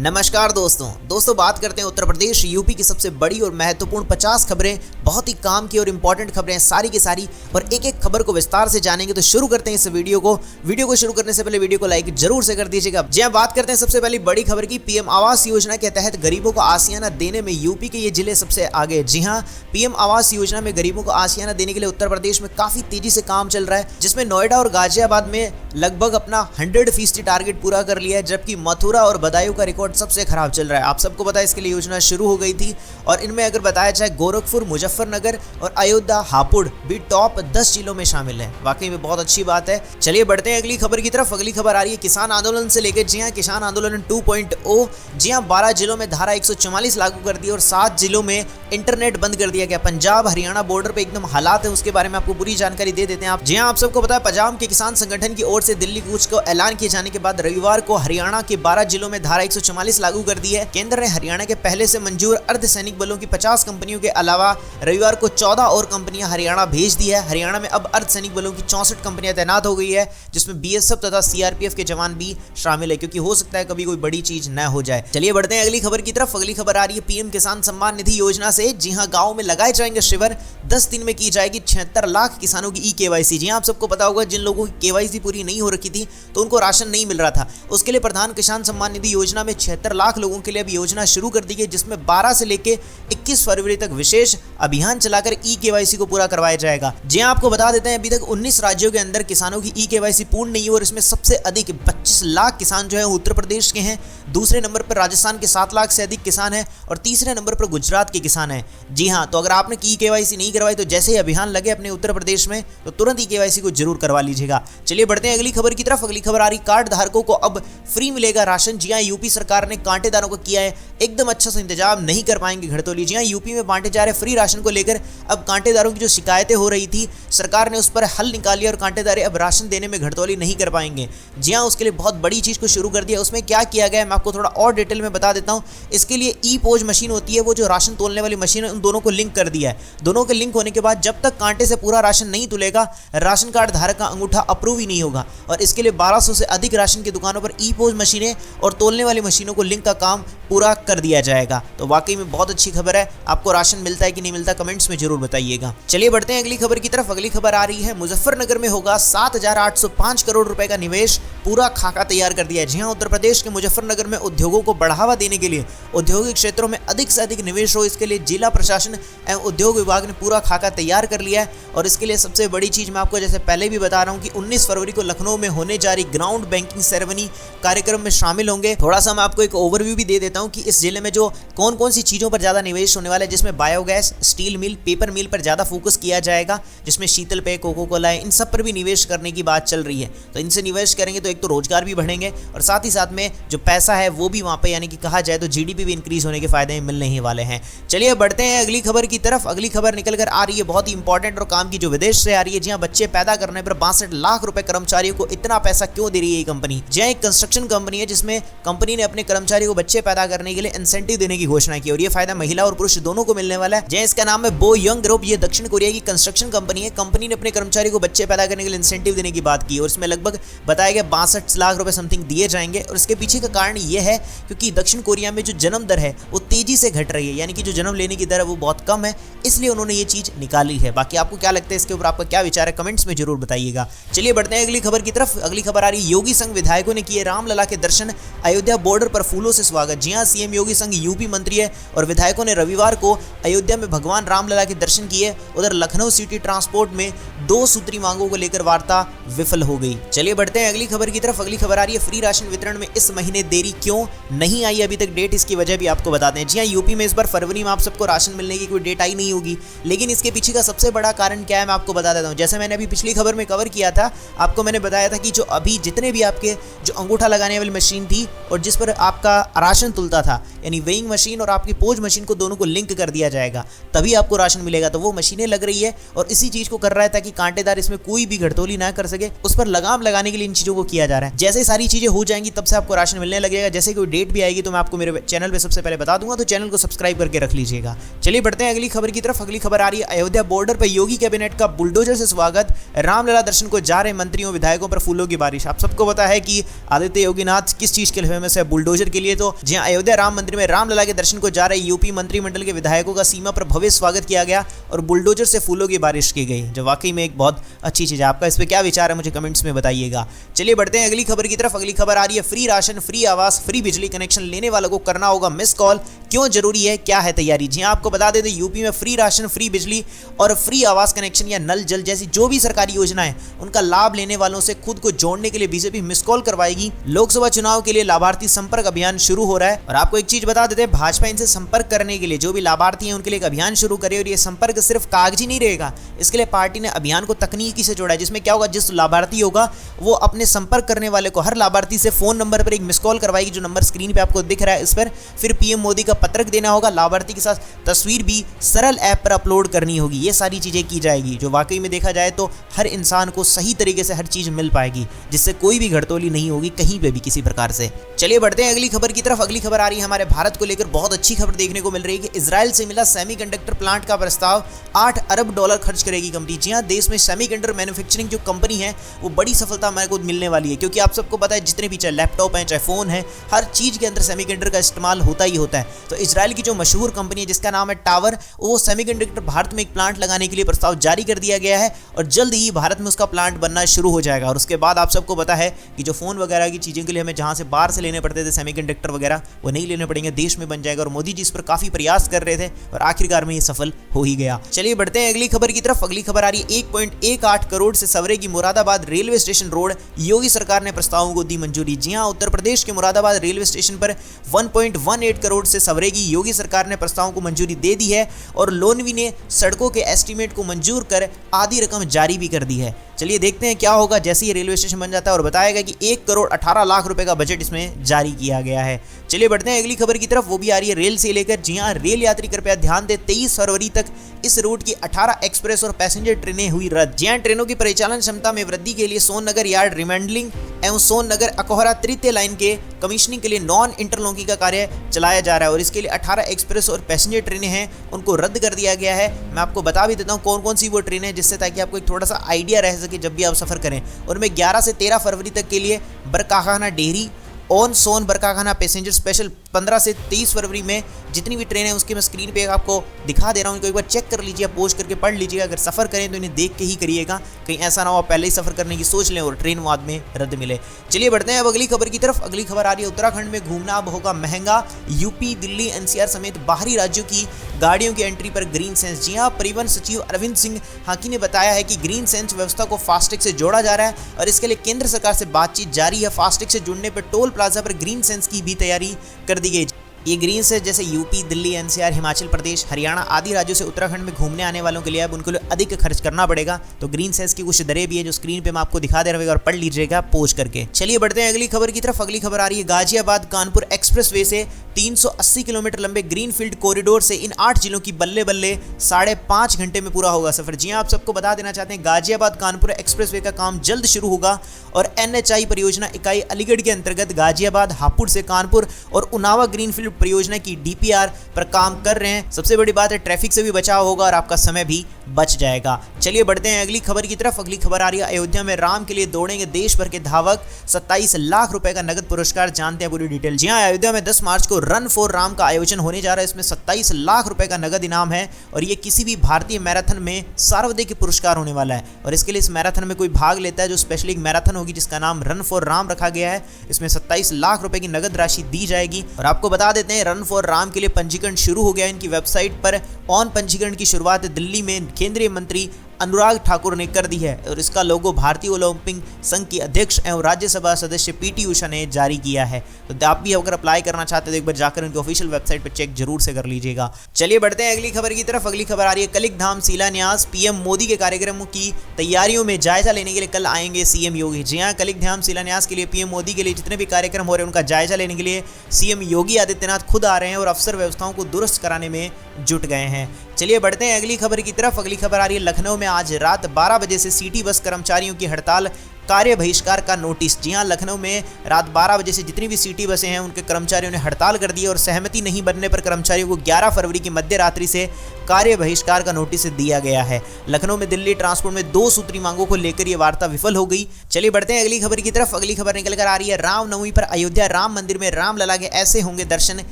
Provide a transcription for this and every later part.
नमस्कार दोस्तों बात करते हैं उत्तर प्रदेश यूपी की सबसे बड़ी और महत्वपूर्ण 50 खबरें। बहुत ही काम की और इंपॉर्टेंट खबरें हैं सारी की सारी, और एक एक खबर को विस्तार से जानेंगे। तो शुरू करते हैं इस वीडियो को शुरू करने से पहले वीडियो को लाइक जरूर से कर दीजिएगा। जी हाँ, बात करते हैं सबसे पहली बड़ी खबर की। पीएम आवास योजना के तहत गरीबों को आशियाना देने में यूपी के ये जिले सबसे आगे। जी हाँ, पीएम आवास योजना में गरीबों को आशियाना देने के लिए उत्तर प्रदेश में काफी तेजी से काम चल रहा है, जिसमें नोएडा और गाजियाबाद में लगभग अपना 100% टारगेट पूरा कर लिया है, जबकि मथुरा और बदायूं का रिकॉर्ड सबसे खराब चल रहा है। आप सबको पता है इसके लिए योजना शुरू हो गई थी, और इनमें अगर बताया जाए गोरखपुर, मुजफ्फरनगर और अयोध्या, हापुड़ भी टॉप 10 जिलों में शामिल है। वाकई में बहुत अच्छी बात है। चलिए बढ़ते हैं अगली खबर की तरफ। अगली खबर आ रही है किसान आंदोलन से लेकर। जी हाँ, किसान आंदोलन 2.0। जी हाँ, 12 जिलों में धारा 144 लागू कर दी और 7 जिलों में इंटरनेट बंद कर दिया गया। पंजाब हरियाणा बॉर्डर पे एकदम हालात है, उसके बारे में आपको पूरी जानकारी दे देते हैं आप। जी हाँ, आप सबको पता है पंजाब के किसान संगठन की ओर से दिल्ली कूच को ऐलान किए जाने के बाद रविवार को हरियाणा के 12 जिलों में धारा 144 लागू कर दी है। केंद्र ने हरियाणा के पहले से मंजूर अर्धसैनिक बलों की 50 कंपनियों के अलावा रविवार को 14 और कंपनियां हरियाणा भेज दी है। हरियाणा में अब अर्धसैनिक बलों की 64 कंपनियां तैनात हो गई है, जिसमें बीएसएफ तथा सीआरपीएफ के जवान भी शामिल है, क्योंकि हो सकता है कभी कोई बड़ी चीज न हो जाए। चलिए बढ़ते हैं अगली खबर की तरफ। अगली खबर आ रही है पीएम किसान सम्मान निधि योजना से। जी हाँ, गाँव में लगाए जाएंगे शिविर। 10 दिन में की जाएगी 76 लाख किसानों की ई-केवाईसी। जी हाँ, आप सबको पता होगा जिन लोगों की केवाईसी पूरी नहीं हो रखी थी तो उनको राशन नहीं मिल रहा था, उसके लिए प्रधान किसान सम्मान निधि योजना में 76 लाख लोगों के लिए अब योजना शुरू कर दी गई, जिसमें 12 से लेकर 21 फरवरी तक विशेष अभियान चलाकर ई-केवाईसी को पूरा करवाया जाएगा। जी हाँ, आपको बता देते हैं अभी तक 19 राज्यों के अंदर किसानों की ई-केवाईसी पूर्ण नहीं हुई, और इसमें सबसे अधिक 25 लाख किसान जो है उत्तर प्रदेश के हैं। दूसरे नंबर पर राजस्थान के 7 लाख से अधिक किसान हैं, और तीसरे नंबर पर गुजरात के किसान हैं। जी हाँ, तो अगर आपने ई-केवाईसी नहीं करवाई तो जैसे ही अभियान लगे अपने उत्तर प्रदेश में तो तुरंत ई-केवाईसी को जरूर करवा लीजिएगा। चलिए बढ़ते हैं अगली खबर की तरफ। अगली खबर आ रही कार्ड धारकों को अब फ्री मिलेगा राशन। जी हाँ, यूपी सरकार ने कांटेदारों को किया है एकदम अच्छा सा इंतजाम, नहीं कर पाएंगे घड़तोली। जी हाँ, यूपी में बांटे जा रहे फ्री राशन को लेकर अब कांटेदारों की जो शिकायतें हो रही थी, सरकार ने उस पर हल निकाल लिया और कांटेदारे अब राशन देने में घड़तोली नहीं कर पाएंगे। जी हाँ, उसके लिए बहुत बड़ी चीज को शुरू कर दिया। उसमें क्या किया गया है मैं आपको थोड़ा और डिटेल में बता देता हूँ। इसके लिए ई-पोज मशीन होती है, वो जो राशन तोलने वाली मशीन है, उन दोनों को लिंक कर दिया है। दोनों के लिंक होने के बाद जब तक कांटे से पूरा राशन नहीं तुलेगा, राशन कार्ड धारक का अंगूठा अप्रूव ही नहीं होगा। और इसके लिए 1200 से अधिक राशन की दुकानों पर ई-पोज मशीनें और तोलने वाली मशीनों को लिंक का काम पूरा कर दिया जाएगा। तो वाकई में बहुत अच्छी खबर है। आपको राशन मिलता है कि नहीं मिलता कमेंट्स में जरूर बताइएगा। चलिए बढ़ते हैं अगली खबर की तरफ। अगली खबर आ रही है मुजफ्फरनगर में होगा 7,805 करोड़ रुपए का निवेश, पूरा खाका तैयार कर दिया है। जी हाँ, उत्तर प्रदेश के मुजफ्फरनगर में उद्योगों को बढ़ावा देने के लिए औद्योगिक क्षेत्रों में अधिक से अधिक निवेश हो, इसके लिए जिला प्रशासन एवं उद्योग विभाग ने पूरा खाका तैयार कर लिया है। और इसके लिए सबसे बड़ी चीज मैं आपको जैसे पहले भी बता रहा हूँ कि 19 फरवरी को लखनऊ में होने जा रही ग्राउंड बैंकिंग सेरेमनी कार्यक्रम में शामिल होंगे। थोड़ा सा मैं आपको एक ओवरव्यू भी दे देता हूँ कि इस जिले में जो कौन कौन सी चीजों पर ज्यादा निवेश होने वाला है, जिसमें बायोगैस, स्टील मिल, पेपर मिल पर ज्यादा फोकस किया जाएगा, जिसमें शीतल पेय, कोको कोला, इन सब पर भी निवेश करने की बात चल रही है। तो इनसे निवेश करेंगे तो एक तो रोजगार भी बढ़ेंगे, और साथ ही साथ में जो पैसा है वो भी वहां पे, यानी कि कहा जाए तो जीडीपी भी इंक्रीज होने के फायदे मिलने ही वाले हैं। चलिए बढ़ते हैं अगली खबर की तरफ। अगली खबर निकल कर आ रही है बहुत ही इंपॉर्टेंट और काम की, जो विदेश से आ रही है। जी हाँ, बच्चे पैदा करने पर 62 लाख रुपए कर्मचारियों को। इतना पैसा क्यों दे रही है ये कंपनी? जी हाँ, एक कंस्ट्रक्शन कंपनी है, जिसमें कंपनी ने अपने कर्मचारियों को बच्चे पैदा करने के लिए इंसेंटिव देने की घोषणा की, और ये फायदा महिला और पुरुष दोनों को मिलने वाला है। जय, इसका नाम है बो यंग ग्रुप। ये दक्षिण कोरिया की कंस्ट्रक्शन कंपनी है। कंपनी ने अपने कर्मचारियों को बच्चे पैदा करने के लिए इंसेंटिव देने की बात की, और इसमें लगभग बताया गया 62 लाख रुपए समथिंग दिए जाएंगे। और इसके पीछे का कारण यह है क्योंकि दक्षिण कोरिया में जो जन्म दर है वो तेजी से घट रही है, यानी कि जो जन्म लेने की दर है वो बहुत कम है, इसलिए उन्होंने ये चीज निकाली है। बाकी आपको क्या लगता है इसके ऊपर, आपका क्या विचार है कमेंट्स में जरूर बताइएगा। चलिए बढ़ते हैं अगली खबर की तरफ। अगली खबर आ रही है योगी संघ विधायकों ने किए रामलला के दर्शन, अयोध्या बॉर्डर पर फूलों से स्वागत। जी हां, सीएम योगी संघ यूपी मंत्री है, और विधायकों ने रविवार को अयोध्या में भगवान रामलला के दर्शन किए। उधर लखनऊ सिटी ट्रांसपोर्ट में 2 सूत्री मांगों को लेकर वार्ता विफल हो गई। चलिए बढ़ते हैं अगली खबर की तरफ। अगली खबर आ रही है फ्री राशन वितरण में इस महीने देरी क्यों नहीं आई अभी तक डेट, इसकी वजह भी आपको बताते हैं। जी हां, यूपी में इस बार फरवरी में आप सबको राशन मिलने की कोई डेट आई नहीं होगी, लेकिन इसके पीछे का सबसे बड़ा कारण क्या है मैं आपको बता देता हूं। जैसे मैंने अभी पिछली खबर में कवर किया था, आपको मैंने बताया था कि जो अभी जितने भी आपके जो अंगूठा लगाने वाली मशीन थी और जिस पर आपका राशन तुलता था, यानी वेइंग मशीन और आपकी पोज मशीन को दोनों को लिंक कर दिया जाएगा, तभी आपको राशन मिलेगा। तो वो मशीनें लग रही है, और इसी चीज को कर रहा है ताकि कांटेदार इसमें कोई भी घड़तोली ना कर सके, उस पर लगाम लगाने के लिए इन चीजों को किया जा रहा है। जैसे सारी चीजें हो जाएंगी तब से आपको राशन मिलने लगेगा। जैसे कोई डेट भी आएगी तो मैं आपको मेरे चैनल पे सबसे पहले बता दूंगा, तो चैनल को सब्सक्राइब करके रख लीजिएगा। चलिए बढ़ते हैं अगली खबर की तरफ। अगली खबर आ रही है अयोध्या बॉर्डर पर योगी कैबिनेट का बुलडोजर से स्वागत, रामलला दर्शन को जा रहे मंत्रियों विधायकों पर फूलों की बारिश। आप सबको पता है कि आदित्य योगीनाथ किस चीज के लिए फेमस है, बुलडोजर के लिए। तो जी अयोध्या राम मंदिर में रामलला के दर्शन को जा रहे यूपी मंत्रिमंडल के विधायकों का सीमा पर भव्य स्वागत किया गया और बुलडोजर से फूलों की बारिश की गई, जो वाकई में एक बहुत अच्छी चीज़ है। आपका इस पर क्या विचार है मुझे कमेंट्स में बताइएगा। चलिए बढ़ते हैं अगली खबर की तरफ। अगली खबर आ रही है फ्री राशन, फ्री आवास, फ्री बिजली कनेक्शन लेने वालों को करना होगा मिस कॉल। क्यों जरूरी है, क्या है तैयारी? जी आपको बता दें यूपी में फ्री राशन, फ्री बिजली और फ्री आवास कनेक्शन या नल जल जैसी जो भी सरकारी योजना है उनका लाभ लेने वालों से खुद को जोड़ने के लिए बीजेपी मिस कॉल करवाएगी। लोकसभा चुनाव के लिए लाभार्थी संपर्क अभियान शुरू हो रहा है। और आपको एक चीज बता देते हैं, भाजपा इनसे संपर्क करने के लिए जो भी लाभार्थी हैं उनके लिए एक अभियान शुरू करे। और ये संपर्क सिर्फ कागजी नहीं रहेगा, इसके लिए पार्टी ने अभियान को तकनीकी से जोड़ा है, जिसमें क्या होगा, जिस लाभार्थी होगा वो अपने संपर्क करने वाले को, हर लाभार्थी से फोन नंबर पर एक मिस कॉल करवाएगी, जो नंबर स्क्रीन पे आपको दिख रहा है इस पर। फिर पीएम मोदी का पत्रक देना होगा, लाभार्थी के साथ तस्वीर भी सरल ऐप पर अपलोड करनी होगी। ये सारी चीजें की जाएगी, जो वाकई में देखा जाए तो हर इंसान को सही तरीके से हर चीज मिल पाएगी, जिससे कोई भी घटतोली नहीं होगी कहीं पे भी किसी प्रकार से। चलिए बढ़ते हैं अगली खबर की तरफ। अगली खबर आ रही है हमारे भारत को लेकर, बहुत अच्छी खबर देखने को मिल रही है कि इजराइल से मिला सेमीकंडक्टर प्लांट का प्रस्ताव। $8 अरब खर्च करेगी कंपनी। जी हाँ, देश में सेमीकंडक्टर मैन्युफैक्चरिंग जो कंपनी है वो बड़ी सफलता हमारे को मिलने वाली है, क्योंकि आप सबको पता है जितने भी चाहे लैपटॉप हैं, चाहे फोन है, हर चीज के अंदर सेमीकंडक्टर का इस्तेमाल होता ही होता है। तो इजराइल की जो मशहूर कंपनी है जिसका नाम है टावर, वो सेमीकंडक्टर भारत में एक प्लांट लगाने के लिए प्रस्ताव जारी कर दिया गया है और जल्द ही भारत में उसका प्लांट बनना शुरू हो जाएगा। और उसके बाद आप सबको पता है कि जो फोन वगैरह की चीज़ों के लिए हमें जहां से बाहर से लेने पड़ते थे सेमीकंडक्टर वगैरह, वो नहीं लेने पड़ेंगे, देश में बन जाएगा। और मोदी जी इस पर काफी प्रयास कर रहे थे और आखिरकार में ये सफल हो ही गया। चलिए बढ़ते हैं अगली खबर की तरफ। अगली खबर आ रही है 1.18 करोड़ से सवरेगी मुरादाबाद रेलवे स्टेशन रोड, योगी सरकार ने प्रस्तावों को दी मंजूरी। जी हां, उत्तर प्रदेश के मुरादाबाद रेलवे स्टेशन पर 1.18 करोड़ से सवरेगी योगी सरकार ने प्रस्तावों को मंजूरी दे दी है और लोनवी ने सड़कों के एस्टीमेट को मंजूर कर आधी रकम जारी भी कर दी है। चलिए देखते हैं क्या होगा जैसे ही रेलवे स्टेशन बन जाता है और बताएगा कि 1 करोड़ 18 लाख रुपए का बजट इसमें जारी किया गया है। चलिए बढ़ते हैं अगली खबर की तरफ, वो भी आ रही है रेल से लेकर। जी हां, रेल यात्री कृपया ध्यान दें, 23 फरवरी तक इस रूट की 18 एक्सप्रेस और पैसेंजर ट्रेनें हुई रद्द। जी हां, ट्रेनों की परिचालन क्षमता में वृद्धि के लिए सोननगर यार्ड रिमैंडलिंग एवं सोननगर अकोहरा तृतीय लाइन के कमीशनिंग के लिए नॉन इंटरलॉकिंग का कार्य चलाया जा रहा है और इसके लिए 18 एक्सप्रेस और पैसेंजर ट्रेनें हैं उनको रद्द कर दिया गया है। मैं आपको बता भी देता हूं कौन कौन सी वो ट्रेनें हैं, जिससे ताकि आपको एक थोड़ा सा आइडिया रह सके जब भी आप सफर करें। उनमें 11 से 13 फरवरी तक के लिए Barkakhana Dehri on Sone Barkakhana passenger special, 15 से 23 फरवरी में जितनी भी ट्रेन है उसकी मैं स्क्रीन पे आपको दिखा दे रहा हूँ, इनको एक बार चेक कर लीजिए, पोस्ट करके पढ़ लीजिएगा। अगर सफ़र करें तो इन्हें देख के ही करिएगा, कहीं ऐसा ना हो पहले ही सफ़र करने की सोच लें और ट्रेन बाद में रद्द मिले। चलिए बढ़ते हैं अब अगली खबर की तरफ। अगली खबर आ रही है उत्तराखंड में घूमना अब होगा महंगा, यूपी, दिल्ली, एनसीआर समेत बाहरी राज्यों की गाड़ियों की एंट्री पर ग्रीन सेंस। जी हाँ, परिवहन सचिव अरविंद सिंह हाकी ने बताया है कि ग्रीन सेंस व्यवस्था को फास्टैग से जोड़ा जा रहा है और इसके लिए केंद्र सरकार से बातचीत जारी है। फास्टैग से जुड़ने पर टोल प्लाजा पर ग्रीन सेंस की भी तैयारी कर दी गई। ये ग्रीन सेंस जैसे यूपी, दिल्ली, एनसीआर, हिमाचल प्रदेश, हरियाणा आदि राज्यों से उत्तराखंड में घूमने आने वालों के लिए अब उनको अधिक खर्च करना पड़ेगा। तो ग्रीन सेंस की कुछ दरें भी है जो स्क्रीन पे मैं आपको दिखा दे रहा हूँ और पढ़ लीजिएगा पोस्ट करके। चलिए बढ़ते हैं अगली खबर की तरफ। अगली खबर आ रही है गाजियाबाद कानपुर एक्सप्रेसवे से 380 किलोमीटर लंबे ग्रीनफील्ड कॉरिडोर से इन 8 जिलों की बल्ले बल्ले 5.5 घंटे में पूरा होगा सफर। जी हां, आप सबको बता देना चाहते हैं गाजियाबाद कानपुर एक्सप्रेसवे का काम जल्द शुरू होगा और एनएचआई परियोजना इकाई अलीगढ़ के अंतर्गत गाजियाबाद, हापुड़ से कानपुर और उनावा ग्रीनफील्ड परियोजना की डीपीआर पर काम कर रहे हैं। सबसे बड़ी बात है ट्रैफिक से भी बचाव होगा और आपका समय भी बच जाएगा। चलिए बढ़ते हैं अगली खबर की तरफ। अगली खबर आ रही है अयोध्या में राम के लिए दौड़ेंगे देश भर के धावक, 27 लाख रुपए का नगद पुरस्कार। जानते हैं पूरी डिटेल। जी हां, अयोध्या में 10 मार्च को रन फॉर राम का आयोजन होने जा रहा है। इसमें 27 लाख रुपए का नगद इनाम है और ये किसी भी भारतीय मैराथन में सर्वाधिक पुरस्कार होने वाला है। और इसके लिए इस मैराथन में कोई भाग लेता है जो स्पेशली एक मैराथन होगी जिसका नाम रन फॉर राम रखा गया है। इसमें 27 लाख रुपए की नगद राशि दी जाएगी। और आपको बता देते हैं रन फॉर राम के लिए पंजीकरण शुरू हो गया। इनकी वेबसाइट पर ऑन पंजीकरण की शुरुआत दिल्ली में केंद्रीय मंत्री अनुराग ठाकुर ने कर दी है और इसका लोगो भारतीय ओलंपिक संघ की अध्यक्ष एवं राज्यसभा सदस्य पीटी उषा ने जारी किया है। तो आप भी अगर अप्लाई करना चाहते हैं तो एक बार जाकर उनकी ऑफिशियल वेबसाइट पर चेक जरूर से कर लीजिएगा। चलिए बढ़ते हैं अगली खबर की तरफ। अगली खबर आ रही है कलिक धाम शिलान्यास, पीएम मोदी के कार्यक्रमों की तैयारियों में जायजा लेने के लिए कल आएंगे सीएम योगी। जी हां, कलिक धाम शिलान्यास के लिए पीएम मोदी के लिए जितने भी कार्यक्रम हो रहे हैं उनका जायजा लेने के लिए सीएम योगी आदित्यनाथ खुद आ रहे हैं और अफसर व्यवस्थाओं को दुरुस्त कराने में जुट गए हैं। चलिए बढ़ते हैं अगली खबर की तरफ। अगली खबर आ रही है लखनऊ में आज रात 12 बजे से सिटी बस कर्मचारियों की हड़ताल कार्य बहिष्कार का नोटिस। जी हां, लखनऊ में रात 12 बजे से जितनी भी सिटी बसें हैं उनके कर्मचारियों ने हड़ताल कर दी और सहमति नहीं बनने पर कर्मचारियों को 11 फरवरी की मध्य रात्रि से कार्य बहिष्कार का नोटिस दिया गया है। लखनऊ में दिल्ली ट्रांसपोर्ट में 2 सूत्री मांगों को लेकर यह वार्ता विफल हो गई। चलिए बढ़ते हैं अगली खबर की तरफ। अगली खबर निकल कर आ रही है रामनवमी पर अयोध्या राम मंदिर में रामलला के ऐसे होंगे दर्शन,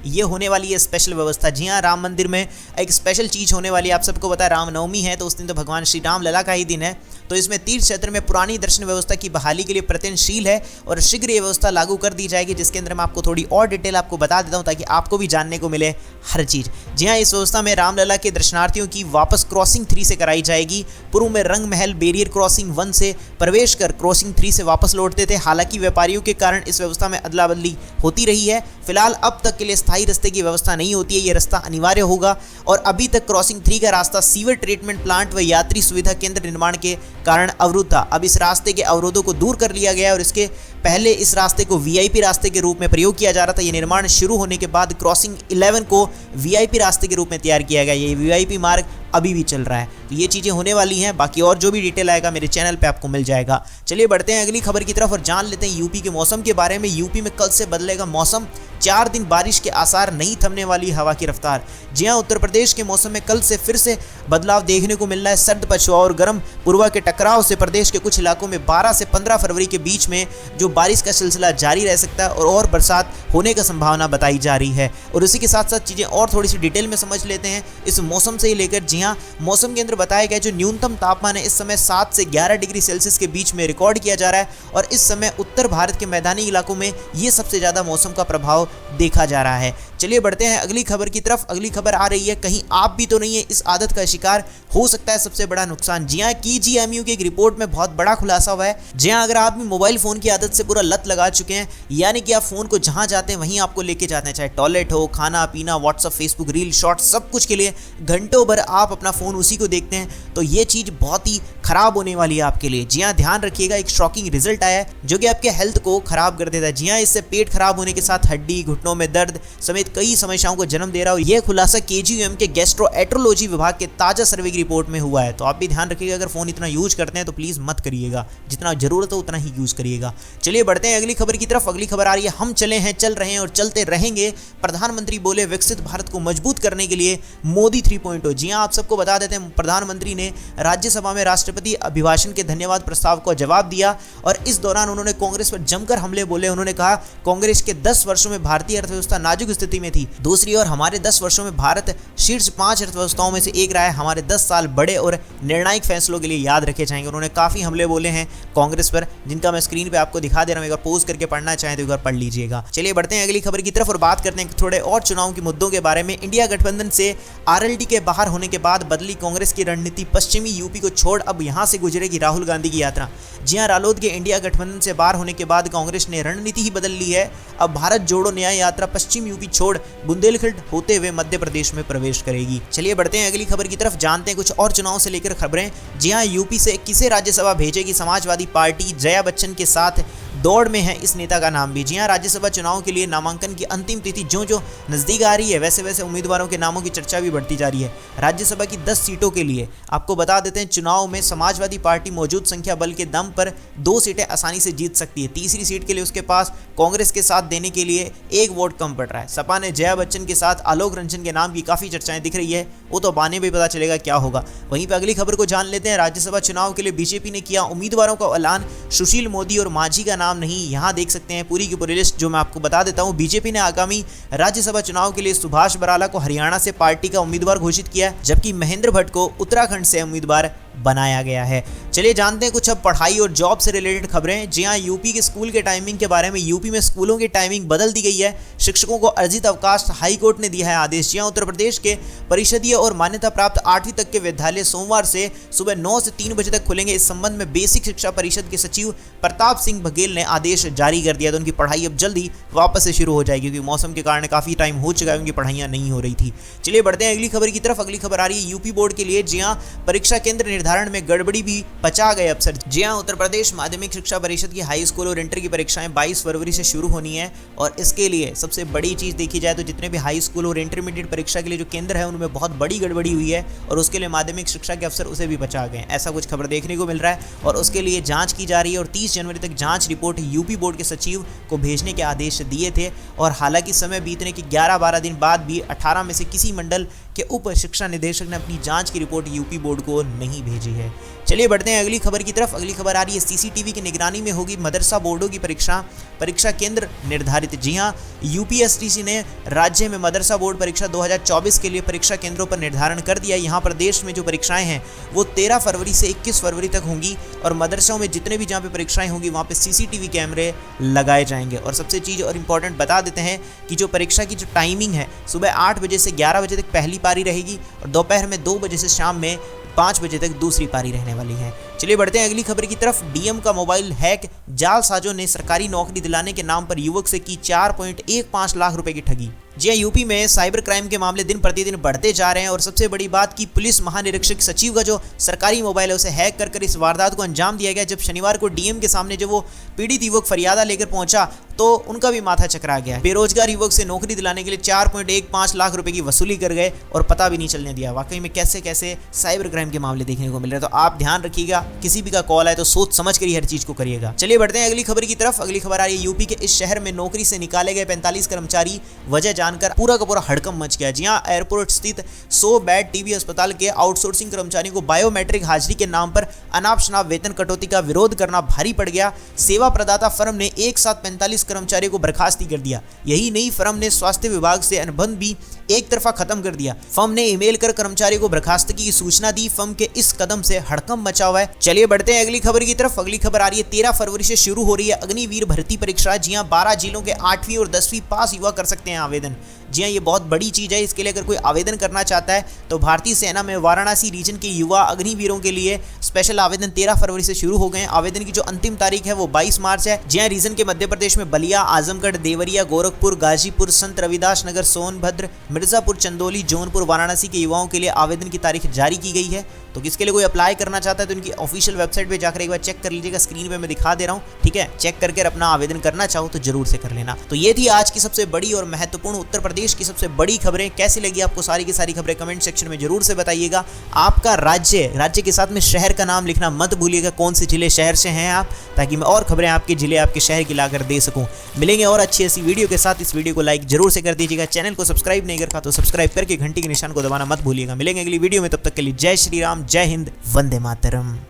ये होने वाली है स्पेशल व्यवस्था। जी हां, राम मंदिर में एक स्पेशल चीज होने वाली है। आप सबको पता है रामनवमी है तो उस दिन तो भगवान श्री राम लला का ही दिन है, तो इसमें तीर्थ क्षेत्र में पुरानी दर्शन व्यवस्था की बहाली के लिए प्रयत्नशील है और शीघ्र ये व्यवस्था लागू कर दी जाएगी, जिसके अंदर मैं आपको थोड़ी और डिटेल आपको बता देता हूं ताकि आपको भी जानने को मिले हर चीज। जी हां, इस व्यवस्था में रामलला के दर्शनार्थियों की वापस क्रॉसिंग 3 से कराई जाएगी। पूर्व में रंग महल बैरियर क्रॉसिंग 1 से प्रवेश कर क्रॉसिंग 3 से वापस लौटते थे। हालांकि व्यापारियों के कारण इस व्यवस्था में अदला बदली होती रही है। फिलहाल अब तक के लिए स्थायी रास्ते की व्यवस्था नहीं होती है, ये रास्ता अनिवार्य होगा। और अभी तक क्रॉसिंग 3 का रास्ता सीवर ट्रीटमेंट प्लांट व यात्री सुविधा केंद्र निर्माण के कारण अवरुद्ध था। अब इस रास्ते के अवरोधों को दूर कर लिया गया और इसके पहले इस रास्ते को वीआईपी रास्ते के रूप में प्रयोग किया जा रहा था। ये निर्माण शुरू होने के बाद क्रॉसिंग 11 को वीआईपी रास्ते के रूप में तैयार किया गया। ये वीआईपी मार्ग अभी भी चल रहा है, तो ये चीज़ें होने वाली हैं। बाकी और जो भी डिटेल आएगा मेरे चैनल पे आपको मिल जाएगा। चलिए बढ़ते हैं अगली खबर की तरफ और जान लेते हैं यूपी के मौसम के बारे में। यूपी में कल से बदलेगा मौसम, 4 दिन बारिश के आसार, नहीं थमने वाली हवा की रफ्तार। जी हां, उत्तर प्रदेश के मौसम में कल से फिर से बदलाव देखने को मिल रहा है। सर्द पछुआ और गर्म पूर्वा के टकराव से प्रदेश के कुछ इलाकों में 12 से 15 फरवरी के बीच में जो बारिश का सिलसिला जारी रह सकता है और बरसात होने का संभावना बताई जा रही है। और इसी के साथ साथ चीज़ें और थोड़ी सी डिटेल में समझ लेते हैं इस मौसम से ही लेकर। जी हां, मौसम के अंदर बताया गया जो न्यूनतम तापमान है इस समय 7 से 11 डिग्री सेल्सियस के बीच में रिकॉर्ड किया जा रहा है और इस समय उत्तर भारत के मैदानी इलाकों में ये सबसे ज़्यादा मौसम का प्रभाव देखा जा रहा है। चलिए बढ़ते हैं अगली खबर की तरफ। अगली खबर आ रही है, कहीं आप भी तो नहीं है इस आदत का शिकार, हो सकता है सबसे बड़ा नुकसान। जी हां, KGMU की एक रिपोर्ट में बहुत बड़ा खुलासा हुआ है। जी हां, अगर आप भी मोबाइल फोन की आदत से पूरा लत लगा चुके हैं, यानी कि आप फोन को जहां जाते हैं वहीं आपको लेके जाते हैं, चाहे टॉयलेट हो, खाना पीना, व्हाट्सअप, फेसबुक, रील, शॉर्ट, सब कुछ के लिए घंटों भर आप अपना फोन उसी को देखते हैं, तो ये चीज बहुत ही खराब होने वाली है आपके लिए। जी हां, ध्यान रखिएगा, एक शॉकिंग रिजल्ट आया है जो कि आपके हेल्थ को खराब कर देता है। जी हां, इससे पेट खराब होने के साथ हड्डी, घुटनों में दर्द समेत कई समस्याओं को जन्म दे रहा है। यह खुलासा KGM के गैस्ट्रोएंटरोलॉजी विभाग के ताजा सर्वे की रिपोर्ट में हुआ है। तो आप भी ध्यान रखिएगा, अगर फोन इतना यूज करते हैं तो प्लीज मत करिएगा, जितना जरूरत हो उतना ही यूज करिएगा। चलिए बढ़ते हैं अगली खबर की तरफ। अगली खबर आ रही है, हम चले हैं, चल रहे हैं और चलते रहेंगे। प्रधानमंत्री बोले विकसित भारत को मजबूत करने के लिए मोदी 3.0। जी हां, आप सबको बता देते हैं, प्रधानमंत्री ने राज्यसभा में राष्ट्रपति अभिभाषण के धन्यवाद प्रस्ताव को जवाब दिया और इस दौरान उन्होंने कांग्रेस पर जमकर हमले बोले। उन्होंने कहा कांग्रेस के 10 वर्षों में भारतीय अर्थव्यवस्था नाजुक स्थिति में थी। दूसरी ओर हमारे 10 वर्षों में भारत शीर्ष 5 अर्थव्यवस्थाओं में से एक रहा है। हमारे 10 साल बड़े और निर्णायक फैसलों के लिए याद रखे जाएंगे। उन्होंने काफी हमले बोले हैं कांग्रेस पर, जिनका मैं स्क्रीन पे आपको दिखा दे रहा हूं। एक बार पॉज करके पढ़ना चाहें तो एक बार पढ़ लीजिएगा। चलिए बढ़ते हैं अगली खबर की तरफ और बात करते हैं थोड़े और चुनाव के मुद्दों के बारे में। इंडिया गठबंधन से RLD के बाहर होने के बाद बदली कांग्रेस की रणनीति। पश्चिमी यूपी को छोड़ अब यहां से गुजरेगी राहुल गांधी की यात्रा। जी हां, रालोद के इंडिया गठबंधन से बाहर होने के बाद कांग्रेस ने रणनीति ही बदल ली है। अब भारत जोड़ो न्याय यात्रा पश्चिम यूपी छोड़ बुंदेलखंड होते हुए मध्य प्रदेश में प्रवेश करेगी। चलिए बढ़ते हैं अगली खबर की तरफ, जानते हैं कुछ और चुनाव से लेकर खबरें। जी हां, यूपी से किसे राज्यसभा भेजेगी समाजवादी पार्टी, जया बच्चन के साथ दौड़ में है इस नेता का नाम भी। जी हां, राज्यसभा चुनाव के लिए नामांकन की अंतिम तिथि जो नजदीक आ रही है, वैसे वैसे उम्मीदवारों के नामों की चर्चा भी बढ़ती जा रही है। राज्यसभा की 10 सीटों के लिए आपको बता देते हैं, चुनाव में समाजवादी पार्टी मौजूद संख्या बल के दम पर 2 सीटें आसानी से जीत सकती है। तीसरी सीट के लिए उसके पास कांग्रेस के साथ देने के लिए 1 वोट कम पड़ रहा है। सपा ने जया बच्चन के साथ आलोक रंजन के नाम की काफी चर्चाएं दिख रही है, वो तो बाने में पता चलेगा क्या होगा। वहीं पर अगली खबर को जान लेते हैं। राज्यसभा चुनाव के लिए बीजेपी ने किया उम्मीदवारों का ऐलान, सुशील मोदी और मांझी का नाम नहीं। यहाँ देख सकते हैं पूरी की पूरी लिस्ट जो मैं आपको बता देता हूँ। बीजेपी ने आगामी राज्यसभा चुनाव के लिए सुभाष बराला को हरियाणा से पार्टी का उम्मीदवार घोषित किया, जबकि महेंद्र भट्ट को उत्तराखंड से उम्मीदवार बनाया गया है। चलिए जानते हैं कुछ अब पढ़ाई और जॉब से रिलेटेड खबरें। जी हां, यूपी के स्कूल के टाइमिंग के बारे में। यूपी में स्कूलों की टाइमिंग बदल दी गई है। शिक्षकों को अर्जित अवकाश हाई कोर्ट ने दिया है आदेश। जी हां, उत्तर प्रदेश के परिषदीय और मान्यता प्राप्त 8वीं तक के विद्यालय सोमवार से सुबह 9 से 3 बजे तक खुलेंगे। इस संबंध में बेसिक शिक्षा परिषद के सचिव प्रताप सिंह बघेल ने आदेश जारी कर दिया। तो उनकी पढ़ाई अब जल्दी वापस से शुरू हो जाएगी, क्योंकि मौसम के कारण काफी टाइम हो चुका है, उनकी पढ़ाइयां नहीं हो रही थी। चलिए बढ़ते हैं अगली खबर की तरफ। अगली खबर आ रही है यूपी बोर्ड के लिए। जी हां, परीक्षा केंद्र निर्धारण में गड़बड़ी भी पचा गए अफसर। जी हाँ, उत्तर प्रदेश माध्यमिक शिक्षा परिषद की हाई स्कूल और इंटर की परीक्षाएं 22 फरवरी से शुरू होनी है और इसके लिए सबसे बड़ी चीज़ देखी जाए तो जितने भी हाई स्कूल और इंटरमीडिएट परीक्षा के लिए जो केंद्र है उनमें बहुत बड़ी गड़बड़ी हुई है और उसके लिए माध्यमिक शिक्षा के अफसर उसे भी बचा गए, ऐसा कुछ खबर देखने को मिल रहा है और उसके लिए जांच की जा रही है और 30 जनवरी तक जांच रिपोर्ट यूपी बोर्ड के सचिव को भेजने के आदेश दिए थे। और हालांकि समय बीतने के 11-12 दिन बाद भी 18 में से किसी मंडल के उप शिक्षा निदेशक ने अपनी जांच की रिपोर्ट यूपी बोर्ड को नहीं भेजी है। चलिए बढ़ते हैं अगली खबर की तरफ। अगली खबर आ रही है सीसीटीवी की निगरानी में होगी मदरसा बोर्डों की परीक्षा केंद्र निर्धारित। जी हां, यूपीएससीसी ने राज्य में मदरसा बोर्ड परीक्षा 2024 के लिए परीक्षा केंद्रों पर निर्धारण कर दिया। यहां प्रदेश में जो परीक्षाएं हैं वो 13 फरवरी से 21 फरवरी तक होंगी और मदरसाओं में जितने भी जहां पे परीक्षाएं होंगी वहां पे सीसीटीवी कैमरे लगाए जाएंगे। और सबसे चीज़ और इम्पॉर्टेंट बता देते हैं कि जो परीक्षा की जो टाइमिंग है सुबह 8 बजे से 11 बजे तक पहली पारी रहेगी और दोपहर में 2 बजे से शाम में 5 बजे तक दूसरी पारी रहने वाली है। चलिए बढ़ते हैं अगली खबर की तरफ। डीएम का मोबाइल हैक, जालसाजों ने सरकारी नौकरी दिलाने के नाम पर युवक से की 4.15 लाख रुपए की ठगी। जी हाँ, यूपी में साइबर क्राइम के मामले दिन प्रतिदिन बढ़ते जा रहे हैं और सबसे बड़ी बात कि पुलिस महानिरीक्षक सचिव का जो सरकारी मोबाइल है उसे हैक कर इस वारदात को अंजाम दिया गया। जब शनिवार को डीएम के सामने जब वो पीड़ित युवक फरियादा लेकर पहुंचा तो उनका भी माथा चकरा गया। बेरोजगार युवक से नौकरी दिलाने के लिए 4.15 लाख रुपए की वसूली कर गए और पता भी नहीं चलने दिया। वाकई में कैसे कैसे साइबर क्राइम के मामले देखने को मिल रहे हैं। तो आप ध्यान रखिएगा, किसी भी का कॉल आए तो सोच समझ कर ही हर चीज को करिएगा। चलिए बढ़ते हैं अगली खबर की तरफ। अगली खबर आ रही है यूपी के इस शहर में नौकरी से निकाले गए 45 कर्मचारी, वजह जानकर पूरा का पूरा हड़कंप मच गया। जी हाँ, एयरपोर्ट स्थित 100 बेड टीबी अस्पताल के आउटसोर्सिंग कर्मचारियों को बायोमेट्रिक हाजिरी के नाम पर अनाप शनाप वेतन कटौती का विरोध करना भारी पड़ गया। सेवा प्रदाता फर्म ने एक साथ 45 कर्मचारियों को बर्खास्त कर दिया। यही नहीं, फर्म ने स्वास्थ्य विभाग से अनुबंध भी एक तरफा खत्म कर दिया। फर्म ने ईमेल कर कर्मचारियों को बर्खास्तगी की सूचना दी। फर्म के इस कदम से हड़कंप मचा हुआ है। चलिए बढ़ते हैं अगली खबर की तरफ। अगली खबर आ रही है 13 फरवरी से शुरू हो रही है अग्निवीर भर्ती परीक्षा। जी हां, 12 जिलों के 8वीं और 10वीं पास युवा कर सकते हैं आवेदन। जी हाँ, ये बहुत बड़ी चीज़ है। इसके लिए अगर कोई आवेदन करना चाहता है तो भारतीय सेना में वाराणसी रीजन के युवा अग्निवीरों के लिए स्पेशल आवेदन 13 फरवरी से शुरू हो गए हैं। आवेदन की जो अंतिम तारीख है वो 22 मार्च है। जी हाँ, रीजन के मध्य प्रदेश में बलिया, आजमगढ़, देवरिया, गोरखपुर, गाजीपुर, संत रविदास नगर, सोनभद्र, मिर्जापुर, चंदौली, जौनपुर, वाराणसी के युवाओं के लिए आवेदन की तारीख जारी की गई है। तो किसके लिए कोई अप्लाई करना चाहता है तो इनकी ऑफिशियल वेबसाइट पे जाकर एक बार चेक कर लीजिएगा। स्क्रीन पे मैं दिखा दे रहा हूँ, ठीक है। चेक करके अपना आवेदन करना चाहो तो जरूर से कर लेना। तो ये थी आज की सबसे बड़ी और महत्वपूर्ण उत्तर प्रदेश की सबसे बड़ी खबरें। कैसी लगी आपको सारी की सारी खबरें कमेंट सेक्शन में जरूर से बताइएगा। आपका राज्य के साथ में शहर का नाम लिखना मत भूलिएगा, कौन से जिले शहर से हैं आप, ताकि मैं और खबरें आपके जिले आपके शहर की लाकर दे सकूं। मिलेंगे और अच्छी ऐसी वीडियो के साथ। इस वीडियो को लाइक जरूर से कर दीजिएगा। चैनल को सब्सक्राइब नहीं कर तो सब्सक्राइब करके घंटी के निशान को दबाना मत भूलिएगा। मिलेंगे अगली वीडियो में, तब तक के लिए जय श्री राम, जय हिंद, वंदे मातरम।